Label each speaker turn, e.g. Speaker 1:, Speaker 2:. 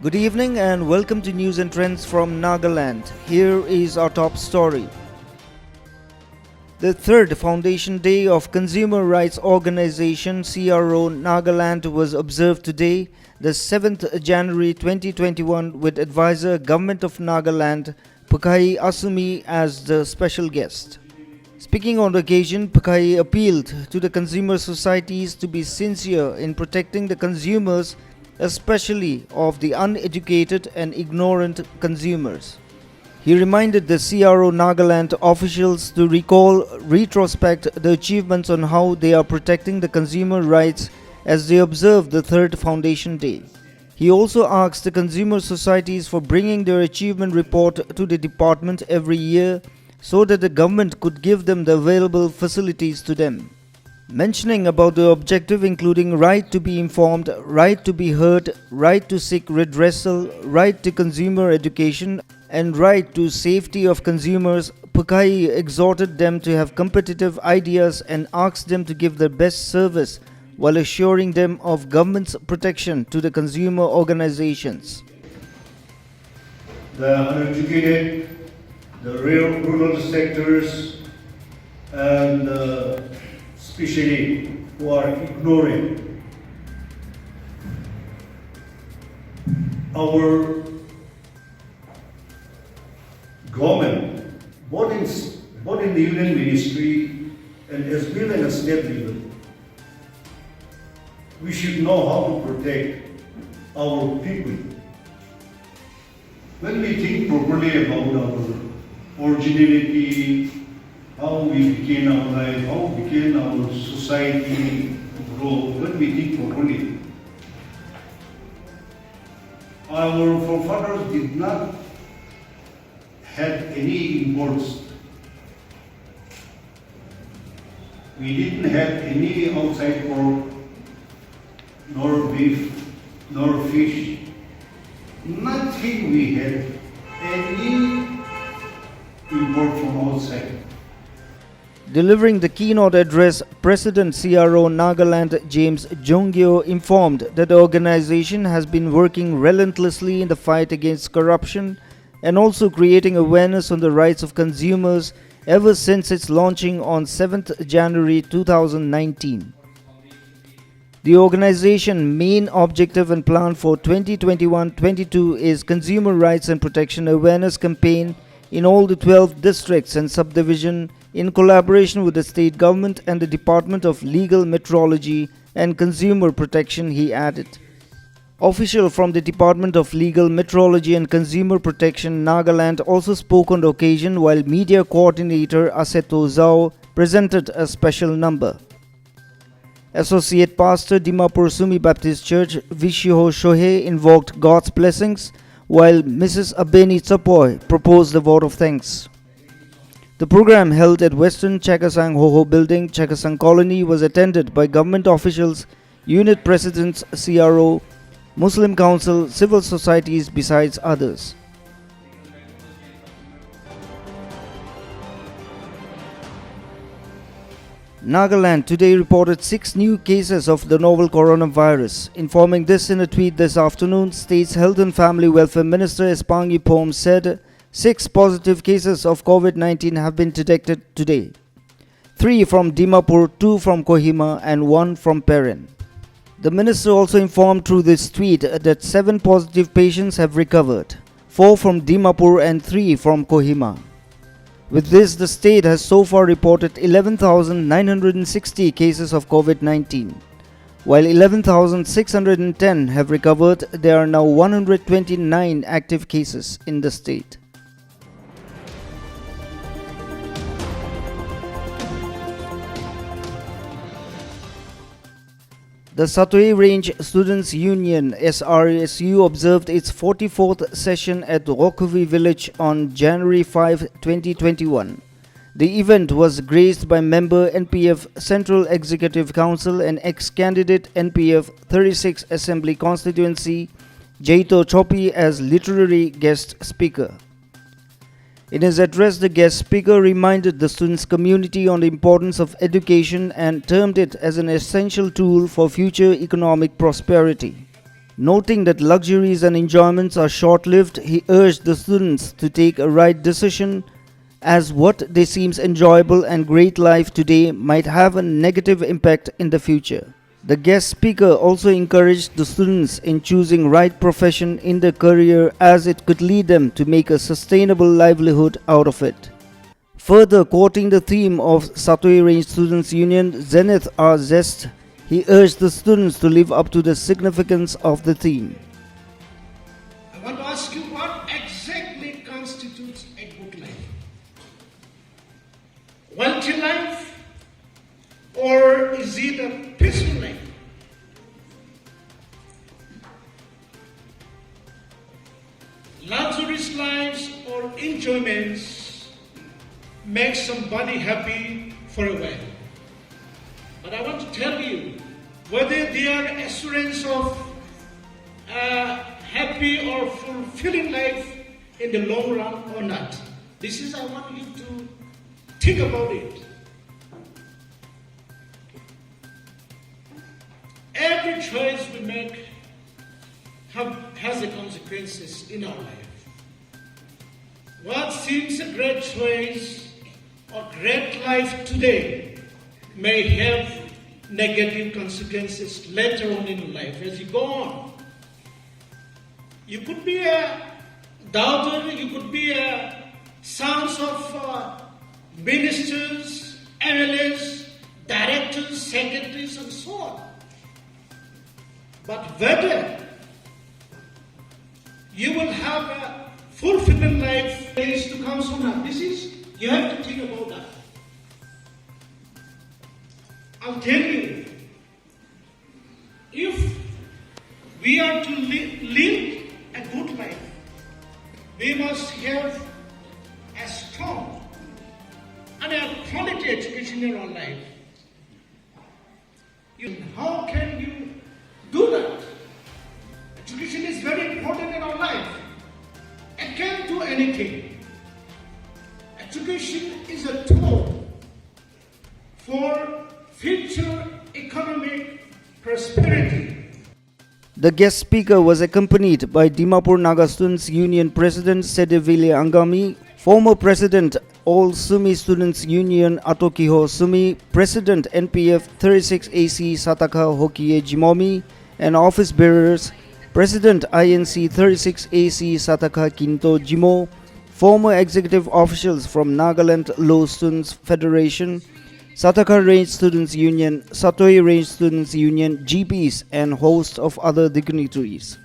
Speaker 1: Good evening and welcome to News and Trends from Nagaland. Here is our top story. The third Foundation Day of Consumer Rights Organization CRO Nagaland was observed today, the 7th January 2021, with advisor Government of Nagaland Pukai Asumi as the special guest. Speaking on the occasion, Pukai appealed to the consumer societies to be sincere in protecting the consumers, especially of the uneducated and ignorant consumers. He reminded the CRO Nagaland officials to recall, retrospect the achievements on how they are protecting the consumer rights as they observe the third Foundation Day. He also asked the consumer societies for bringing their achievement report to the department every year so that the government could give them the available facilities to them. Mentioning about the objective including right to be informed, right to be heard, right to seek redressal, right to consumer education and right to safety of consumers, Pukai exhorted them to have competitive ideas and asked them to give their best service while assuring them of government's protection to the consumer organizations.
Speaker 2: The uneducated, the rural sectors and especially who are ignoring our government, both in the union ministry and as well as state level. We should know how to protect our people. When we think properly about our originality, how we begin our life, how we begin our society to grow, when we think properly. Our forefathers did not have any imports. We didn't have any outside pork, nor beef, nor fish. Nothing we had any import from outside.
Speaker 1: Delivering the keynote address, President CRO Nagaland James Jongyo informed that the organization has been working relentlessly in the fight against corruption and also creating awareness on the rights of consumers ever since its launching on 7th January 2019. The organization's main objective and plan for 2021-22 is Consumer Rights and Protection Awareness Campaign in all the 12 districts and subdivision in collaboration with the state government and the Department of Legal Metrology and Consumer Protection, he added. Official from the Department of Legal Metrology and Consumer Protection Nagaland also spoke on the occasion while media coordinator Aseto Zhao presented a special number. Associate Pastor Dimapur Sumi Baptist Church Vishiho Shohei invoked God's blessings while Mrs. Abeni Chapoy proposed the vote of thanks. The program held at Western Chakasang Hoho Building, Chakasang Colony was attended by government officials, unit presidents, CRO, Muslim Council, civil societies besides others. Nagaland today reported 6 new cases of the novel coronavirus. Informing this in a tweet this afternoon, State's Health and Family Welfare Minister Espangi Pom said 6 positive cases of COVID-19 have been detected today. 3 from Dimapur, 2 from Kohima and 1 from Peren. The minister also informed through this tweet that 7 positive patients have recovered, 4 from Dimapur and 3 from Kohima. With this, the state has so far reported 11,960 cases of COVID-19. While 11,610 have recovered, there are now 129 active cases in the state. The Satoi Range Students Union SRSU observed its 44th session at Rokuvi village on January 5, 2021. The event was graced by member NPF Central Executive Council and ex-candidate NPF 36 Assembly Constituency Jaito Chopi as literary guest speaker. In his address, the guest speaker reminded the students' community on the importance of education and termed it as an essential tool for future economic prosperity. Noting that luxuries and enjoyments are short-lived, he urged the students to take a right decision, as what they seems enjoyable and great life today might have a negative impact in the future. The guest speaker also encouraged the students in choosing right profession in their career, as it could lead them to make a sustainable livelihood out of it. Further, quoting the theme of Satoi Range Students Union, Zenith Our Zest, he urged the students to live up to the significance of the theme.
Speaker 3: I want to ask you, what exactly constitutes a good life? Wealthy life, or is it a peaceful life? Luxurious lives or enjoyments make somebody happy for a while. But I want to tell you, whether they are assurance of a happy or fulfilling life in the long run or not. This is, I want you to think about it. Every choice we make has the consequences in our life. What seems a great choice or great life today may have negative consequences later on in life as you go on. You could be a daughter, you could be a sons of ministers, MLAs, directors, secretaries, and so on. But whether you will have a fulfilling life days to come or not, you have to think about that. I'll tell you, if we are to live a good life, we must have a strong and a quality education in our life. How can you do that? Education is very important in our life. It can't do anything. Education is a tool for future economic prosperity.
Speaker 1: The guest speaker was accompanied by Dimapur Naga Students Union President Sedevile Angami, former President All Sumi Students Union Atokiho Sumi, President NPF 36AC Sataka Hokie Jimomi, and office bearers, President INC 36AC Sataka Kinto Jimo, former executive officials from Nagaland Law Students Federation, Sataka Range Students Union, Satoi Range Students Union, GPs, and host of other dignitaries.